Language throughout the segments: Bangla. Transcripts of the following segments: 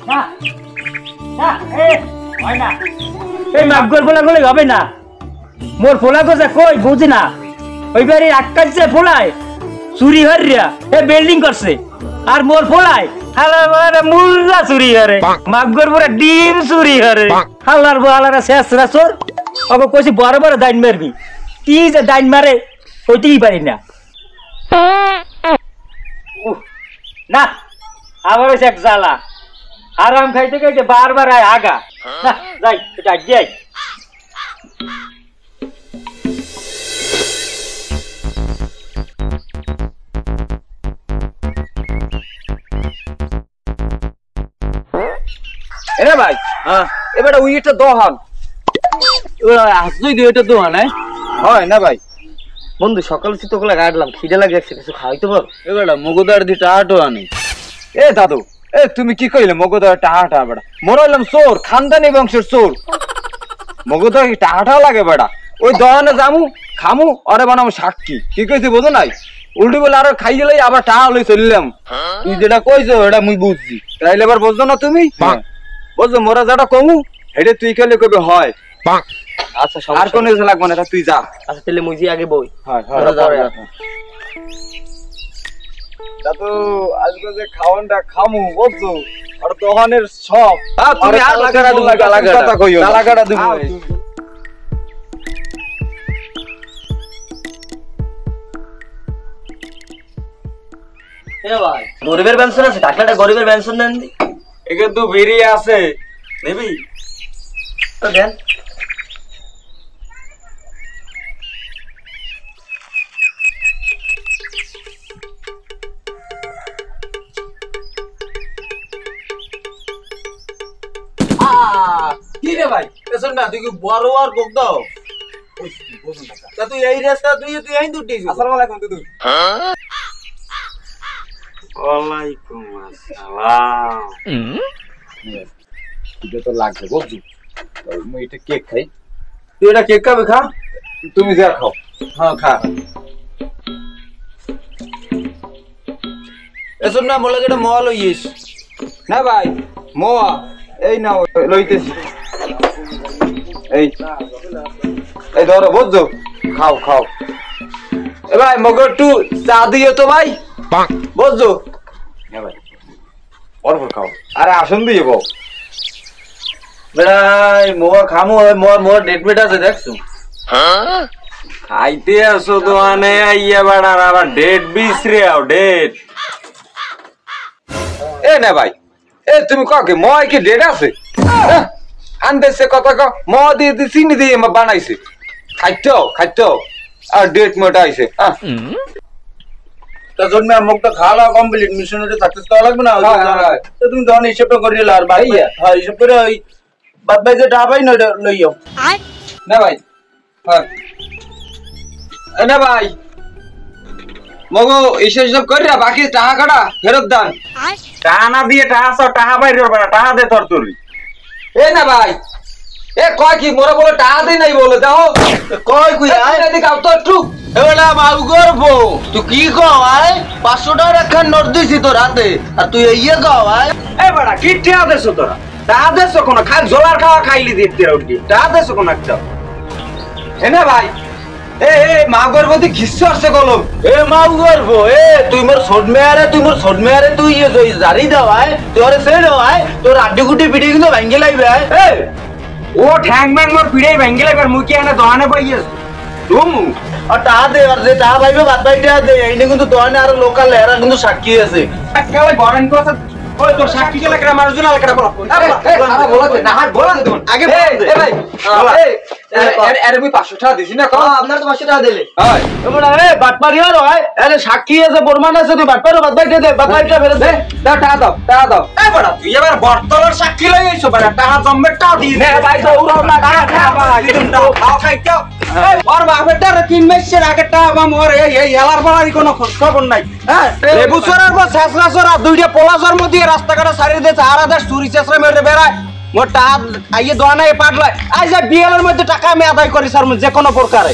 না না হয় না, এই মাগর ফোলা গুলো হবে না। মোর ফোলা কোজা কই বুঝি না, ওই বাড়ির আক্কার যে ফোলায় চুরি হরিয়া এ বিল্ডিং করছে, আর মোর ফোলায় হালার মুররা চুরি করে, মাগর পুরা ডিম চুরি করে। হালার বহালারা শেষরা চোর, ওকে কইছি বড় বড় দাইন মারবি, কি যে দাইন মারে কইতেই পারি না। না আবার হয়েছে এক জ্বালা, আরাম খাইতে খাইতে বারবার আয় আগা। যাই এটা যাই। এরে ভাই এবার উইটা দোহান এটা দোহান হয় না ভাই। বন্ধু সকাল চিত্তগুলা কাটলাম, খিদে লাগে কিছু খাইতে পারো। এবার মগদার দি টাহাটো আনি। এ দাদু এ তুমি কি কইলে মগদার টাহাটা বেড়া? মোরা হইলাম চোর, খানদানি বংশের চোর। মগদার টাহাটা লাগে বেড়া? ওই দোহানে যামু খামু আরে বানামু সাক্ষী। কি কইছি বোঝো নাই? উল্টি বলে আরো খাই গেলে আবার টাহা লই চললাম। তুই যেটা কইছো এটা মুই বুঝছি, তাইলে এবার বুঝছো না তুমি? বুঝছো মোরা যেটা কমু হেডে তুই খেলে কবে হয়। আচ্ছা আর কোন কিছু লাগবে না, তুই যা। আচ্ছা তাহলে মুই আগে বই। হয় দাদু আজকে যে খাওয়ানটা খামু বুঝছো, আর দোহানের সব তুমি আর কথা কইও লাগাটা দিমু। গরিবের পেনশন আছে, টাকাটা গরিবের পেনশন দেন। একে তো বেরিয়ে আছে, নেবি তো দেন। কি রে ভাই এসব না, তুই কি বড় আর বক দাও? তুই এই রাস্তা তুই এই দুটি। আসসালামু আলাইকুম দুদু। ওয়ালাইকুম আসসালাম। এটা তো লাগবে বুঝছি, আমি এটা কেক খাই। তুই এটা কেক খাবে? খা, তুমি যা খাও। হ্যাঁ খা। এসব না বলে যেটা মোয়া লইস না ভাই, মোয়া এই না লইতেছি। এই এই ধরো বুঝছো, খাও খাও। এ ভাই মগর একটু চা দিও তো ভাই, বুঝছো? হ্যাঁ ভাই অল্প খাও। আরে আসুন দিয়ে বউ বেড়াই মোয়া খামো। মোয়া ডেট মেট আছে দেখছো? খাইতে আসো দোকানে ইয়া বেড়ার আবার ডেট বিসরে আও ডেট। এ না ভাই এ তুমি কাকে মোয়া কি ডেট আছে? আনতেছে কথা ক ম দিয়ে চিনি দিয়ে বানাইছে, খাইতো আর ডেট মেটা আইছে। তার জন্য মুখটা খাওয়া কমপ্লিট, মিশনটা সাকসেস করা লাগবে না। তো তুমি তখন হিসাবটা করিয়ে আর ভাই হ্যাঁ হিসাব করে ওই বাদ ভাই যে ডাবাই না লইও না ভাই। হ্যাঁ না ভাই মগো হিসাব করিয়া বাকি টাকা কাটা ফেরত দান। টাকা না দিয়ে টাকা সব টাকা বাইরে টাকা দে তোর তুলি। এ না ভাই এ কয় কি মোরা বলে টাকা দেই নাই বলে দাও কয় কই আয় এদিকে আও তো একটু। এবেলা মাউ করবো তুই কি কও আয়? 500 টাকা রাখার নোট দিছি তোর হাতে আর তুই ইয়ে কও আয়? এ বড়া কি টাকা দেছো তোরা? টাকা দেছো কোন খাই জলার খাওয়া খাইলি দিতে উঠি টাকা দেছো কোন একটা? এনে ভাই এ এ মা গর্ভবতী খিস্স আসছে কলম। এ মাউ গর্ভ এ তুই মোর ছোট মেয়ারে তুই ইয়ে জারি দাও আয় তোরে ছেড়ে দাও আয় তোর আড্ডি গুটি পিটি কিন্তু ভাঙ্গে লাইবে আয়। এ ও ঠ্যাং ব্যাং মোর পিড়াই ভাঙ্গে লাইবে আর মুই কি এনে দোকানে পাইয়েছ তুমু আর টাকা দে আর যে টাকা পাইবে বাদ বাই টাকা দে। এইনে কিন্তু দোকানে আর লোকাল এরা কিন্তু সাক্ষী আছে। একেবারে গরেন কথা ওই তোর সাক্ষী গেলে কেন মানুষজন আলকাটা বলা বলা দে না হাত বলা দে তুমি আগে বলা দে। এ ভাই আরে আমি 500 টাকা দিছি না কও? আপনার তো 500 টাকা দিলে হয় তোমরা এ বাটপারি আর হয় আরে সাক্ষী আছে প্রমাণ আছে তুই বাটপারো বাদ বাই দে বাদ বাইটা ফেরত দে দাও টাকা দাও। এ বড়া তুই এবার বর্তমানের সাক্ষী লই আইছো বড়া টাকা জম্মের টাকা দি নে ভাই তো উড়াও না টাকা ভাই তুমি দাও খাও খাইতাও। এই ওর বাপেরটা 3 মাসের আগে টাকা মোর এই হেলার বাড়ারই কোনো খবর নাই। হ্যাঁ এবছরের পর শেষরাসর আর দুইটা পোলা জন্ম দিয়ে রাস্তাঘাটে সারিয়ে দিয়েছে আর আদার চুরি চেষ্টা মেরে বেড়ায় মোর টাকা আইয়ে দোয়ানা পাঠলায় আই যে বিএলের মধ্যে টাকা আমি আদায় করি স্যার যে কোনো প্রকারে।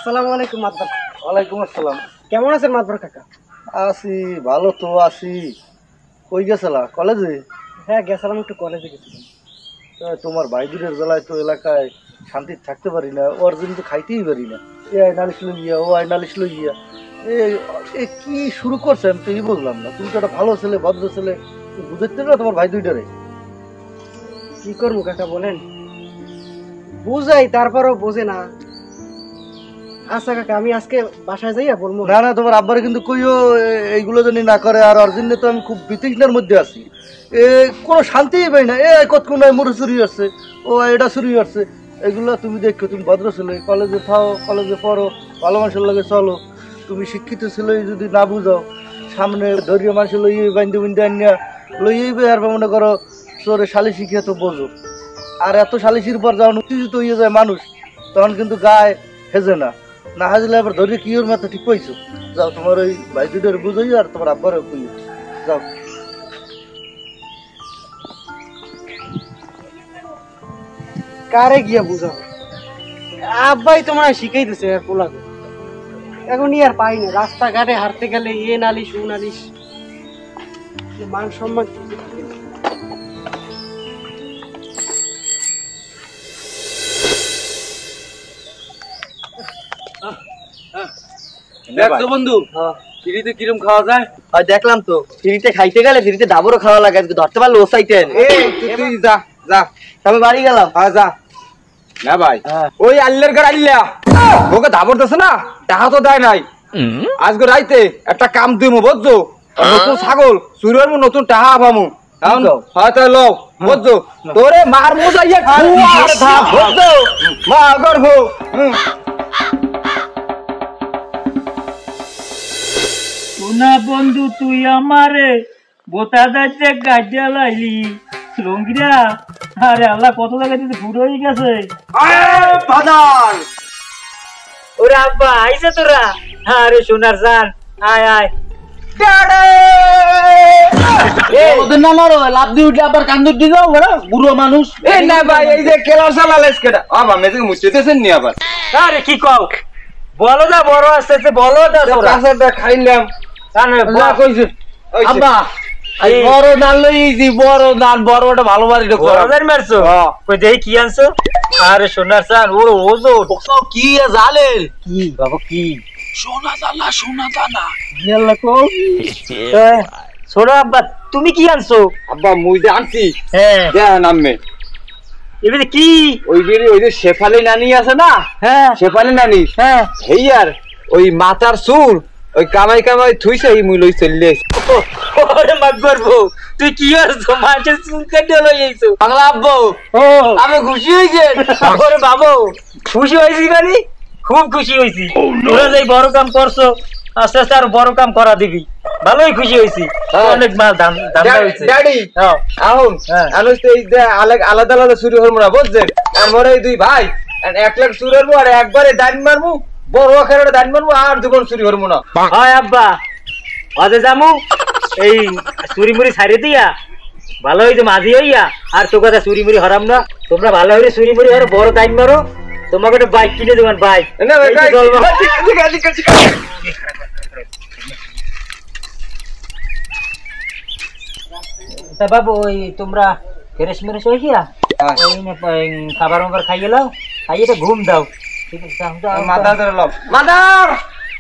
আসসালামু আলাইকুম মাতবার। ওয়ালাইকুম আসসালাম। কেমন আছেন মাতবার কাকা? আছি, ভালো তো আছি। কই গেছিলা? কলেজে? হ্যাঁ গেছিলাম, একটু কলেজে গেছিলাম। তোমার ভাই দুটের জ্বালায় তো এলাকায় শান্তি থাকতে পারি না, ওর জন্য তো খাইতেই পারি না। এ আয় নালিশ লইয়া, ও আয় নালিশ লইয়া, এ কি শুরু করছে আমি তো এই বললাম না। তুমি তো একটা ভালো ছেলে, ভদ্র ছেলে, বুঝতে না তোমার ভাই দুইটারে? কি করবো কাকা বলেন, বুঝাই তারপরও বোঝে না। আচ্ছা কাকা, আমি আজকে বাসায় যাইয়া বলবো। না না, তোমার আব্বারে কিন্তু কইও এইগুলো যদি না করে। আর অর্জুন তো আমি খুব বিতৃষ্ণার মধ্যে আছি, কোনো শান্তিই পাই না। কতক্ষণ মুড়ে চুরি আসছে, ও এটা চুরি আসছে। এগুলো তুমি দেখো, তুমি ভদ্র ছেলে, কলেজে থাও, কলেজে পড়ো, ভালো মানুষের লগে চলো। তুমি শিক্ষিত ছেলে যদি না বুঝাও, সামনে ধৈর্য মানুষের লইয়ে বান্ধি বান্ধি আনিয়া লইয়েইবে। আর মনে করো চোরে শালি শিখিয়ে তো বোঝো। আর এত শালিশির পর যখন উত্তেজিত হয়ে যায় মানুষ, তখন কিন্তু গায়ে হেজে না, না হাজলে আবার ধরে কি ওর মাথা ঠিক পাইছো। যাও তোমার ওই ভাই দুটোর বুঝাই, আর তোমার আব্বারও কইও। যাও। কারে গিয়া বুঝাবো? আব্বাই তোমার শিখাই দিছে আর পোলাকে। এখন আর পাই না, রাস্তাঘাটে হাঁটতে গেলে নালিশ ও নালিশ, মান সম্মান। দেখছো বন্ধু ফ্রিতে কিরম খাওয়া যায়? দেখলাম তো, ফ্রিতে খাইতে গেলে ফ্রিতে ডাবরও খাওয়া লাগে। আজকে ধরতে পারলে ও চাইতেন। তুই যা যা, আমি বাড়ি গেলাম। হ্যাঁ যা। না ভাই, ওই আল্লের ঘর আল্লা ওকে দাবর দিছে না, টাকা তো দেয় নাই। আজকে রাইতে একটা কাম দিমু বুঝছো, নতুন ছাগল চুরি করবো, নতুন টাকা পাবো। হয়তো লও বুঝছো, তোরে মার মোজাইয়া খুয়ার ধাপ বুঝছো, মা করবো। সোনা বন্ধু তুই আমারে বোতা দাইতে গাড়িয়া লাইলি লঙ্গিরা। আরে আল্লাহ, কত জায়গায় দিতে ফুটো হয়ে গেছে। ওরে আব্বা আইছে তোরা? আরে সোনার জান, আয় আয়। না মারো, লাভ দিয়ে উঠলে আবার কান্দুর দিয়ে যাও বুড়ো মানুষ। এই না ভাই, এই যে কেলার চালালেস কেটা আবা মেজে মুচতেছেন নি আবার। আরে কি কও, বলো যা বড় আসছে, বলো যা তোরা। কাঁচাটা খাইলাম না কইছে আব্বা বড় ধান লইছি, বড় ধান, বড়টা ভালো বাড়ি বড়দের মারছো? কই দেখি কি আনছো। আরে সোনার জান, ওর ওজো কি জালেন? কি বাবা কি? সোনা দানা, সোনা দানা। ছোট আব্বা তুমি কি আনছো? আব্বা মুই যে আনছি, হ্যাঁ দেখ নামে এবারে কি? ওই বেরি ওই যে শেফালি নানি আছে না, হ্যাঁ শেফালি নানি, হ্যাঁ হেয়ার ওই মাথার চুল ওই কামাই কামাই থুইছে, এই মুই লই চললে। ওরে মা করবো, তুই কি করছো? মাছের চুল কেটে লই আইছো পাগলা আব্বু, ও আমি খুশি হয়েছে। ওরে বাবু খুশি হয়েছি মানে খুব খুশি হয়েছি। তোরা যে বড় কাম করছো, আস্তে আস্তে আরো বড় কাম করা দিবি। ভালোই খুশি হয়েছি, অনেক মাল দাম হয়েছে। ড্যাডি আহুন আনুস তো এই যে আলাদা আলাদা চুরি হরমু না বুঝছেন। আর মোর এই দুই ভাই 1 লাখ চুরি হরমু, আর একবারে ডাইন মারমু, বড় আকারে ডাইন মারমু, আর দুজন চুরি হরমু না। হয় আব্বা, আজে জামু এই চুরি মুড়ি ছাড়িয়ে দিয়া ভালো হয়েছে মাঝি হইয়া। আর তো কথা চুরি মুড়ি হরাম না, তোমরা ভালো হইলে চুরি মুড়ি হরো, বড় টাইম মারো। তোমাকে একটা বাইক কিনে দেবেন, বাইক। না ভাই বাবু ওই তোমরা ফ্রেশ মেরেশ হইয়া খাবার মাবার খাইয়ে লাও, খাইয়ে তো ঘুম দাও। ঠিক আছে মাথা ধরে লও, মাদার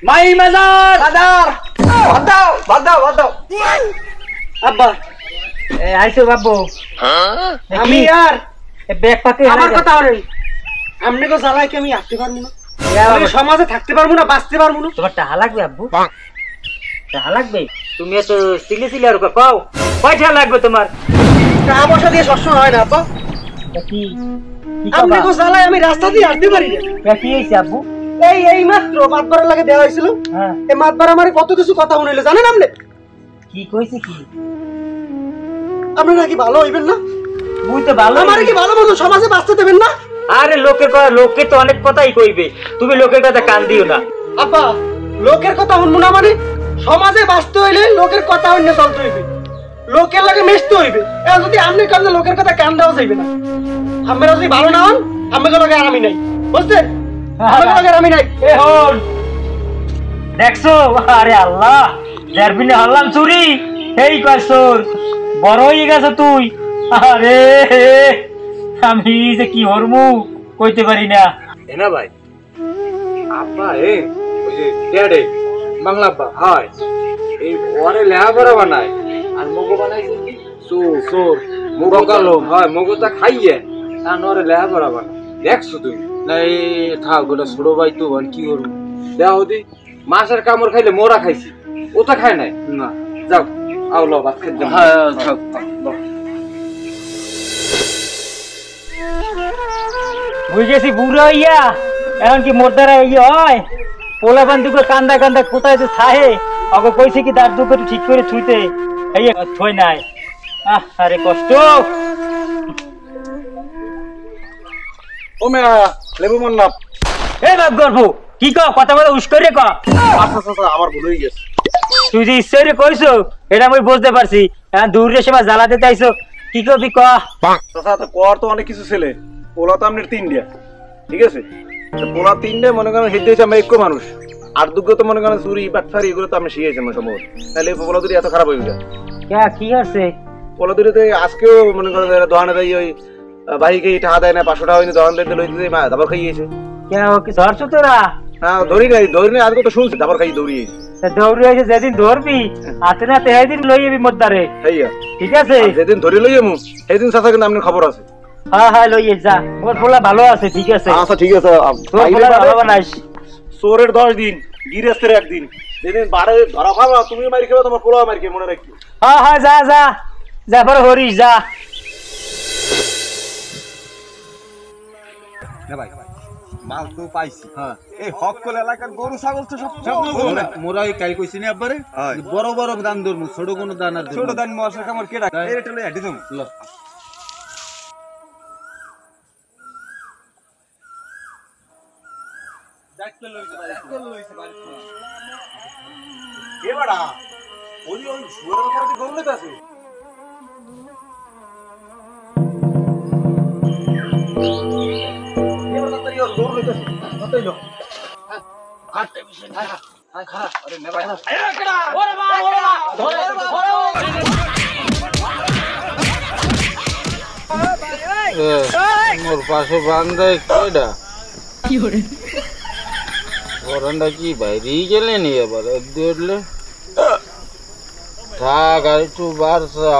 মাই মাদার মাদার বাদাও বাদাও বাদাও। আব্বা আইসো বাবু। আমি আর ব্যাগ পাতে আমার কথা বলেন, আপনি তো জ্বালাই কি আমি আসতে পারবো না, আমি সমাজে থাকতে পারবো না, বাঁচতে পারবো না। তোমার টাকা লাগবে আব্বু? টাকা লাগবে? তুমি এত সিলে সিলে আর কও, কয় টাকা লাগবে তোমার? টাকা পয়সা দিয়ে সবসময় হয় না আব্বা। কি আপনি তো জ্বালাই আমি রাস্তা দিয়ে আসতে পারি না। কি হয়েছে আব্বু? এই মাত্র মাতবারের লাগে দেওয়া হয়েছিল। হ্যাঁ এই মাতবার আমার কত কিছু কথা শুনাইলো জানেন আপনি? কি কইছে কি? আপনি নাকি ভালো হইবেন না? মুই তো ভালো, আমার কি ভালো মতো সমাজে বাঁচতে দেবেন না? আরে লোকের কথা, লোকে তো অনেক কথাই কইবে, তুমি লোকের কথা কান দিও না। আপা লোকের কথা শুনবো না মানে? সমাজে বাঁচতে হইলে লোকের কথা অন্য চলতে হইবে, লোকের লাগে মিশতে হইবে। এখন যদি আপনি কারণে লোকের কথা কান দেওয়া যাইবে না। আমরা যদি ভালো না হন, আমাদের লগে আরামই নাই, বুঝছেন? আমি নাই এ হন দেখছো আরে আল্লাহ জারবিনে হারলাম চুরি এই কসর বড় হয়ে গেছে তুই আরে আমি যে কি হরমু কইতে পারি না এনা ভাই আব্বা ওই যে ড্যাডে বাংলা আব্বা হয় এই ওরে লেহাপড়া বানায় আর মগো বানাইছে কি সোর মগো কালো হয় মগোটা খাইয়ে আর ওরে লেহাপড়া বানায় দেখছো তুই না এই থাক ওটা ছোট ভাই তো কি করবো দেখো দি মাছের কামড় খাইলে মোরা খাইছি ওটা খায় নাই না যাও আও লো ভাত খেতে বুঝ গেছি বুড়ো হইয়া এখন কি মোরদারা ইয়ে হয় পোলা বান্ধুকে কান্দা কান্দা কোথায় যে ছাহে ওকে কইছে কি দাঁত দুটো ঠিক করে ছুঁতে এই থই নাই আরে কষ্ট ও মেয়া লেবু মন না এই বাপ গর্ভ কি ক কথা বলে উস করে ক আচ্ছা আমার ভুল হয়ে গেছে তুই যে ইচ্ছারে কইছো এটা আমি বুঝতে পারছি এখন দূরে সেবা জ্বালাতে চাইছো কি করবি ক চাচা তো কর তো অনেক কিছু ছেলে পোলা তো আপনার 3টা ঠিক আছে পোলা 3টে মনে করেন হেঁটে হয়েছে আমরা 1 মানুষ আর দুটো তো মনে করেন চুরি বাটফারি এগুলো তো আমি শিখেছি আমার সম্ভব তাহলে পোলা দুটি এত খারাপ হয়ে গেল কি আছে পোলা দুটিতে আজকেও মনে করেন দোকানে দেয় ওই ভাইকে টাকা দেয় না 500 টাকা হয়নি দোকান দিতে লইতে দাবার খাইয়েছে কি ধরছো তোরা হ্যাঁ ধরি নাই আজকে তো শুনছি দাবার খাই দৌড়িয়েছে দৌড়ি হয়েছে যেদিন ধরবি হাতে না সেদিন লই যাবি মোদ্দারে ঠিক আছে যেদিন ধরে লই যাবো সেদিন চাচা কিন্তু আপনার খবর আছে হ্যাঁ লই যা মোর পোলা ভালো আছে ঠিক আছে আচ্ছা ঠিক আছে তোর পোলা ভালো বানাইস চোরের 10 দিন গিরেস্তের 1 দিন যেদিন বারে ধরা খাবা তুমি মারি খাবা তোমার পোলা মারি মনে রাখি হ্যাঁ যা বড় হরিস যা ভাই মাল তো পাইছি হ্যাঁ এই হকল এলাকার গরু ছাগল তো সব মোরা কাল কইছি না আব্বারে বড় বড় দান ধরমু ছোট কোন দান আর ছোট দান মশা কামড় কেডা এটা লই হাঁটি দম ল ডাক্তার লইছে বাড়ি কে বড়া ওই সুরের উপরে গরু লইতে আছে মোর পাশে বান্ধে কেডা ওরান্ডা কি বাইরেই গেলেন এবার দেখলে থাক আর একটু বারসা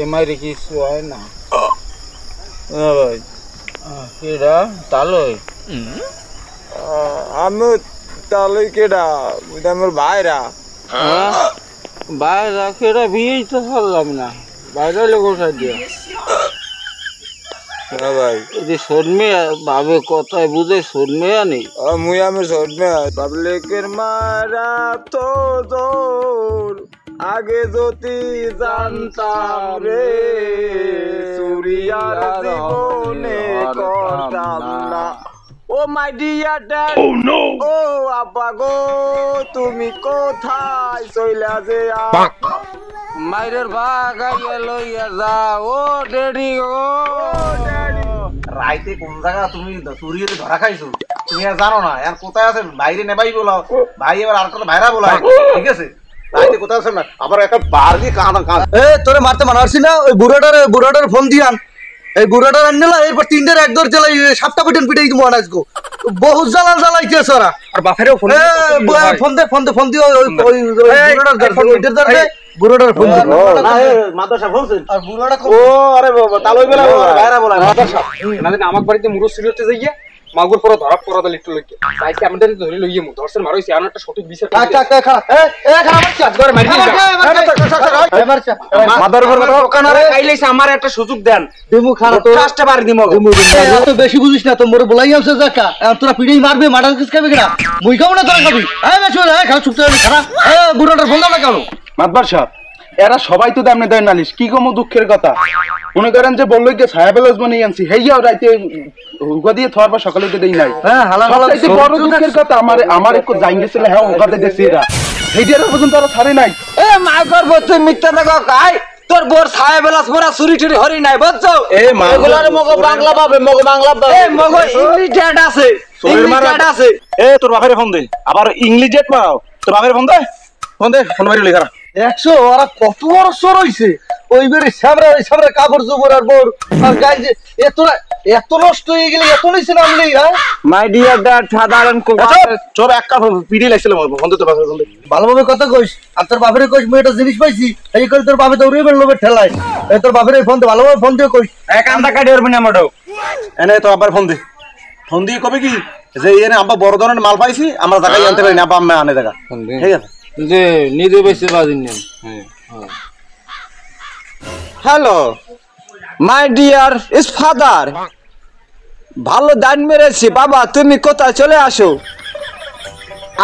এমাইরে কিছু হয় না ভাই কেডা তালই আমি তালই কেডা ওইটা আমার ভাইরা ভাইরা কেডা বিয়েই তো ছাড়লাম না বাইরে লোক দিয়ে ভাই এই শর্মে ভাবে কথায় বুঝে শর্মে আনি মুই আমি শর্মে পাবলিকের মারা তো জোর আগে যদি জানতাম রে সুরিয়ার জীবনে করতাম না ও মাই ডিয়ার ড্যাড ও আব্বা গো তুমি কোথায় চইলা যে মাইরের ভাগাইয়া লইয়া যা ও ড্যাডি ও রাইতে কোন জায়গা তুমি চুরিয়ে ধরা খাইছো তুমি আর জানো না আর কোথায় আছে বাইরে নেবাই বলো ভাই এবার আর কোনো ভাইরা বলো ঠিক আছে রাইতে কোথায় আছে না আবার একটা বার দিয়ে কাঁদা এ তোরে মারতে মানারছি না ওই বুড়াটার ফোন দিয়ান এই বুড়াটার আনলা এরপর 3টার একদর জ্বালাই 7টা পিটন পিটাই তুমি আনাজগো বহুত জ্বালাইতেছ ওরা আর বাফেরও ফোন দিও ওই বুড়াটার ফোন না মাদ্রাসা ফোনছেন আর বুড়াটা ও আরে বাবা তালই বেলা বাইরা বলা মাদ্রাসা না দিন আমার বাড়িতে মুরো সিরিয়তে যাইয়া মাগুর পরে ধরা পড়া দল একটু লইকে তাইতে আমাদের ধরে লইয়ে মু দর্শন মারইছি আর একটা সঠিক বিচার আচ্ছা খা চাপ করে মারি মাদার ঘর কথা কানারে খাইলেছে আমার একটা সুযোগ দেন দিমু খারাপ তো ফার্স্টে বার দিমু তো বেশি বুঝিস না তো মোরে বলাই আছে জাকা তোরা পিড়েই মারবে মাডার কিস খাবে কিনা মুই খাবো না তোরা খাবি বেশি খা চুপ করে খা বুড়াটার ফোন দাও না কেন মাতবার সাহেব এরা সবাই তো দামনে দেয় নালিশ কি কম দুঃখের কথা মনে করেন যে বললো যে ছায়াবেলাস বানিয়ে আনছি হেইয়াও রাইতে হুকা দিয়ে থর বা সকালে তো দেই নাই হ্যাঁ হালা বড় দুঃখের কথা আমার একটু যাই গেছিল হ্যাঁ হুকাতে দেছি এরা হেইটার পর্যন্ত তারা ছাড়ে নাই এ মা করব তুই মিথ্যা কথা কাই তোর বোর ছায়াবেলাস মোরা চুরি টুরি হরি নাই বুঝছো এ মা এগুলার মগো বাংলা পাবে মগো বাংলা পাবে এ মগো ইংলিশ ড্যাড আছে তোর মার আছে এ তোর বাপের ফোন দে আবার ইংলিশ ডেট মারাও তোর বাপের ফোন দে ফোন মারি লেখা 100 ওরা কত বড় সর হইছে ওইবারে সামরা কাপড় জোবর আর বড় আর গাই যে এত নষ্ট হয়ে গেলে এত নিছে নামলি হ্যাঁ মাই ডিয়ার ড্যাড সাধারণ চোর এক কাপ পিডি লাগছিল ফোন দে তোর বাপের ফোন দে ভালোভাবে কথা কইস আর তোর বাপের কইস মই একটা জিনিস পাইছি এই করে তোর বাপে দৌড়ে বের লোবে ঠেলায় এই তোর বাপের ফোন দে ভালোভাবে ফোন দিয়ে কইস এক আন্দা কাটি ওর বিনা মডো এনে তোর আব্বার ফোন দিয়ে কবে কি যে এনে আব্বা বড় ধরনের মাল পাইছি আমরা জায়গায় আনতে পারি না আব্বা আম্মা আনে জায়গা ঠিক আছে যে নিজে বেশি বাজিন নেন hello my dear is father ভালো দান মেরেছি বাবা তুমি কোথায় চলে আসো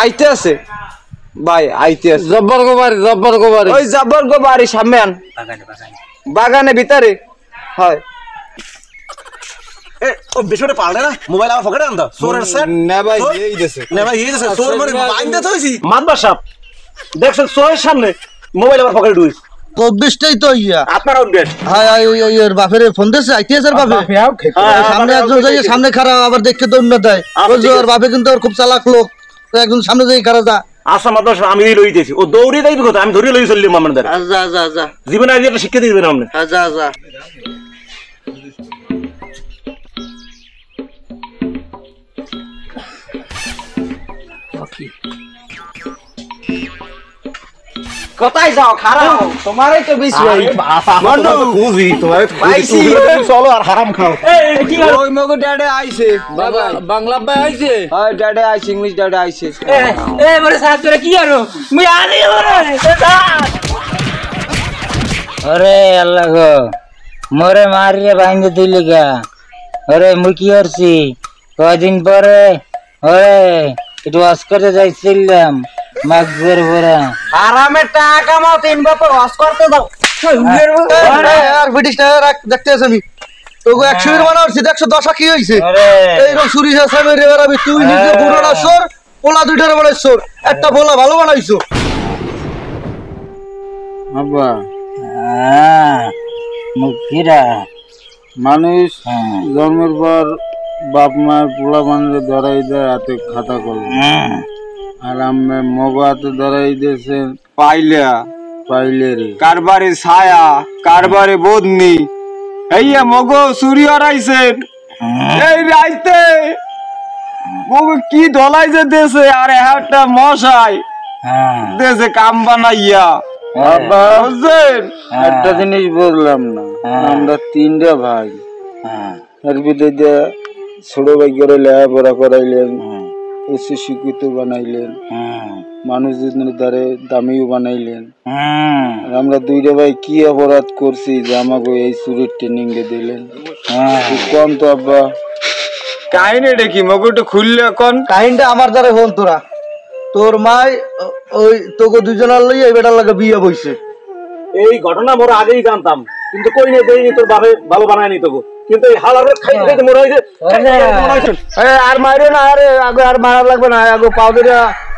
আইতে আছে ভাই আইতে আছে জব্বর গোবারি ওই জব্বর গোবারি সামনে আন বাগানে ভিতরে হয় এ ও বেশরে পাড়ে না মোবাইল আমার পকেটে আনতো সোরের সেট না ভাই এই দেশে সোর মানে বাইন্দে থইছি মাতবা সাহেব দেখছেন সোরের সামনে মোবাইল আমার পকেটে ঢুইছে 24টাই তো ইয়া আপনার আপডেট হ্যাঁ ওই ওর বাপের ফোন দিছে আইতে আছে বাপে সামনে একজন যাই সামনে খারাপ আবার দেখতে দৌড় না দেয় ওর বাপে কিন্তু ওর খুব চালাক লোক তো একজন সামনে যাই খারাপ যা আচ্ছা মাতবা সাহেব আমি লইতেছি ও দৌড়ি যাইবে কথা আমি ধরে লই চললাম আমাদের যা জীবনে আগে একটা শিক্ষা দিবেন আপনি যা কোথায় যাও খারাপ তোমারই তো বেশি ভাই বুঝি তোমার চলো আর হারাম খাও কি হলো ওই মগো ড্যাডে আইছে বাংলা ভাই আইছে হ্যাঁ ড্যাডে আইছে ইংলিশ ড্যাডে আইছে বড় সাহেব তোরা কি হলো মুই আনি अरे अल्लाह गो मोरे मारिए भांगे दिली क्या अरे मुकी करছি কয়দিন পরে ওরে একটু ওয়াশ করতে যাইছিলাম মাগজের পরে আরামে টাকা কামাও তিন বাপে ওয়াশ করতে দাও আর ব্রিটিশটা দেখতে আছে আমি তোগো 100 এর বানাচ্ছি 110 কি হইছে এইরকম চুরি হিসাবে রে বেরাবি তুই নিজে পুরোটা সর পোলা দুইটারে বানাইছর একটা পোলা ভালো বানাইছো আব্বা মুকিরা মানুষ জন্মের পর বাপ মায়ের পোলা বানিয়ে ধরাই দেয় হাতে খাতা করল আর আমি মগো হাতে ধরাই দিয়েছে পাইলে রে কারবারে ছায়া কারবারে বদনি এইয়া মগো চুরি হারাইছেন এই রাইতে মগো কি ধলাই যে দেশে আর একটা মশাই দেশে কাম বানাইয়া বুঝছেন একটা জিনিস বুঝলাম না আমরা তিনটা ভাই এর ভিতরে ছোট ভাই করে লেখাপড়া করাইলেন উচ্চ শিক্ষিত বানাইলেন মানুষজনের দ্বারে দামিও বানাইলেন আর আমরা দুইটা ভাই কি অপরাধ করছি যে আমাকে এই চুরির ট্রেনিং দিলেন কম তো আব্বা কাহিনীটা কি মগুটা খুললে এখন কাহিনটা আমার দ্বারা হল তোরা তোর মাই ওই তোকে দুজনের লই এই বেটার লাগে বিয়ে বইছে এই ঘটনা মোর আগেই জানতাম কিন্তু কই নে দেইনি তোর বাবা বানায়নি তোকে কিন্তু এই হালারে খাইতে মোর হইছে আর মাইরে না আরে আগে আর মারা লাগবে না আগে পাও ধরে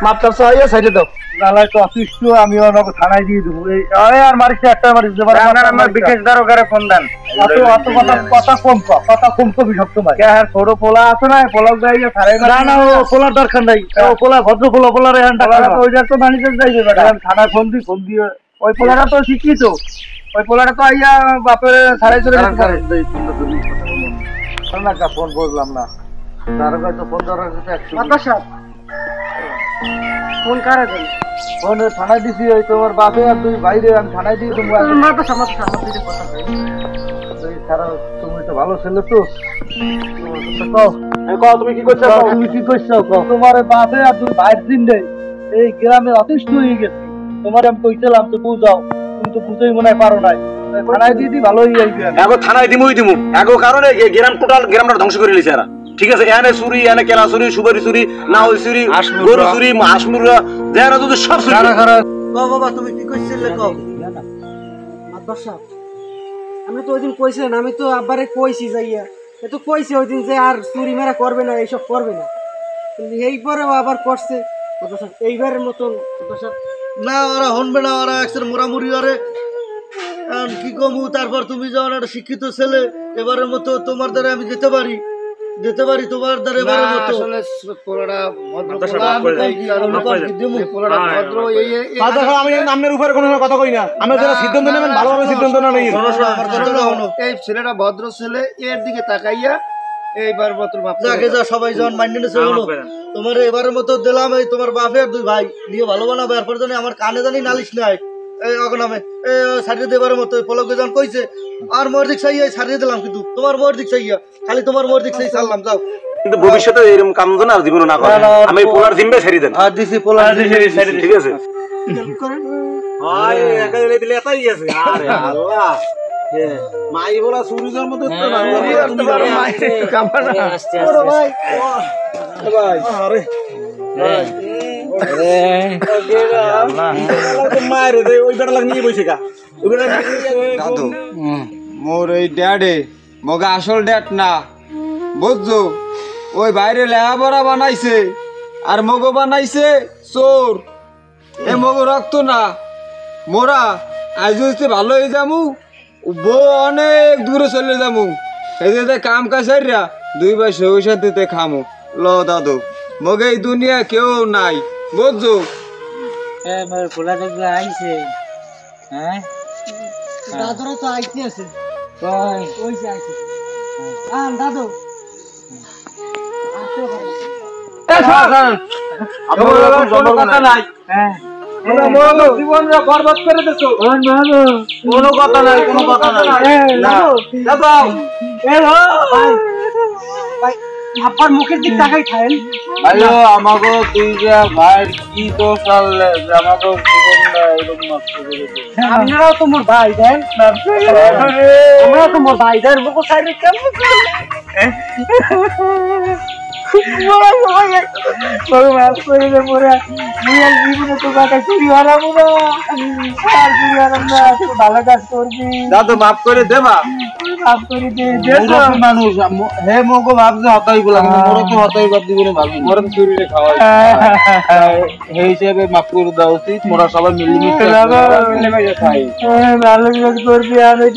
মাপটা সহাইয়া সাইডে দাও নালাই তো অসুস্থ আমি ওনাকে থানায় দিয়ে দেবো এই আরে আর মারিস একটা মারিস আমার বিশেষ দরকারে ফোন দেন অত কথা কম কবি সব সময় ছোট পোলা আছে না পোলা যাইয়া ছাড়াই না না ও পোলার দরকার নাই ও পোলা ভদ্র পোলার হ্যান্ডটা ওই তো ম্যানেজার যাইবে বেটা থানা ফোন দিয়ে ওই পোলাটা তো শিক্ষিত ওই পোলাটা তো আইয়া বাপের ছাড়াই চলে না ফোন বুঝলাম না তার কাছে ফোন দরকার ফোন কারে দেন ফোন থানায় দিছি ওই তোমার বাপে আর দুই বাইরে আমি থানায় দিয়ে তুমি মাথা সামনে কথা সারা তুমি তো ভালো ছেলে তো তুমি কি করছো তুমি কি করছো তোমার বাপে আর দুই বাইরে দিন নেই এই গ্রামে অতিষ্ঠ হয়ে গেছে তোমার আমি কইছিলাম তো বুঝাও তুমি তো বুঝেই মনে হয় পারো নাই থানায় দিয়ে দিই ভালোই আইবে এগো থানায় দিমু এগো কারণে গ্রাম টোটাল গ্রামটা ধ্বংস করে লিছে এরা ঠিক আছে এনে চুরি এনে কেলা চুরি সুপারি চুরি না ওই চুরি গরু চুরি হাঁসমুরা যেন যদি সব চুরি বাবা তুমি কি কইছিলে কও মাদ্রাসা আমি তো ওইদিন কইছিলাম আমি তো আব্বারে কইছি যাইয়া এ তো কইছি ওইদিন যে আর চুরি মেরা করবে না এইসব করবে না কিন্তু এইবারেও আবার করছে মাদ্রাসা এইবারের মতন মাদ্রাসা না ওরা হনবে না ওরা একসাথে মোরামুরি ওরে কি কমু তারপর তুমি যখন একটা শিক্ষিত ছেলে এবারের মতো তোমার দ্বারা আমি যেতে পারি দিতে পারি তোমার দ্বারা এবারের মতো আসলে পোলাটা ভদ্র মাদ্রাসা পোলা, মাফ করে দেন। এই কারণে মাফ করে দেন। দিমু। পোলাটা ভদ্র, এই দেখো আমি আপনার উপরে কোনো কথা কই না, আমরা যারা সিদ্ধান্ত নেবেন ভালোভাবে সিদ্ধান্ত নেবেন। এই ছেলেটা ভদ্র ছেলে, এর দিকে তাকাইয়া এইবার মতো মাপ করে যাকে দাও। যা সবাই যখন মান্য নিয়েছে মাফ হলো, করে দেন। তোমার এবারের মতো দিলাম। এই তোমার বাপে আর দুই ভাই নিয়ে ভালো বানাবো, এরপর জানি আমার কানে জানি নালিশ নাই। এই অগনামে ছাড়িয়ে দেবার মতো পোলাকে যখন কইছে আর মোর দিক চাইয়া ছাড়িয়ে দিলাম, কিন্তু তোমার মোর দিক চাইয়া খালি তোমার মোর দিক চাই ছাড়লাম। যাও কিন্তু ভবিষ্যতে এরকম কাম যেন আর জীবনে না করে। আমি পোলার জিম্মে ছেড়ে দেন, আর দিছি পোলা ঠিক আছে? হয় একা দিলে এটাই আছে। আরে আল্লাহ, মাই বলা সুরিজের মধ্যে তো না তোমার মায়ের কামনা। আস্তে বড় আস্তে ভাই ভাই। আরে মায়ের ওই বেটা লাগ নিয়ে বসে কা ওই বেটা দাদু মোর এই ড্যাডে মগে আসল ড্যাড না, বুঝছো? ওই বাইরে লেহাপড়া বানাইছে আর মগো বানাইছে চোর। এ মগো রক্ত না মোরা আজ হচ্ছে ভালো হয়ে যামু, বউ অনেক দূরে চলে যামু। এই যে কাম কাছাইরা দুই ভাই সৌসার দিতে খামু। ল দাদু, মগে এই দুনিয়া কেউ নাই, বুঝছো? মোর পোলা দেখবে আইছে। হ্যাঁ দাদুরা তো আইতে আছে, কই ওই যে আইতে। দাদু আসো ভাই। কোনো কথা নাই, হ্যাঁ জীবনটা বরবাদ করে দিছো। কোনো কথা নাই, কোনো কথা নাই। না ভাই আপনার মুখের দিক তাকাই থাকেন। আরে আমাকে দুইটা ভাই কি দোষ আনলে যে আমাকে জীবনটা এরকম নষ্ট করে দিল? আপনারাও তো মোর ভাই দেন, আমরাও তো মোর ভাই দেন। মুখ সাইডে কেমন মাফ করে দে মোরা, মুই আর জীবনে তো বাটা চুরি হারাবো না, আর চুরি হারাম না। তুই ভালো কাজ করবি, দাদু মাফ করে দেবা? মাফ করে দে। মুরব্বী মানুষ হে মগো ভাবছে হতাই বলা, কিন্তু মোরা তো হতাই বাদ দিবনে ভাবি, মোরা তো চুরিরে খাওয়াই। এই হিসেবে মাফ করে দেওয়া উচিত। মোরা সবাই মিলেমিশে খাই। ভালো কাজ করবি, আমি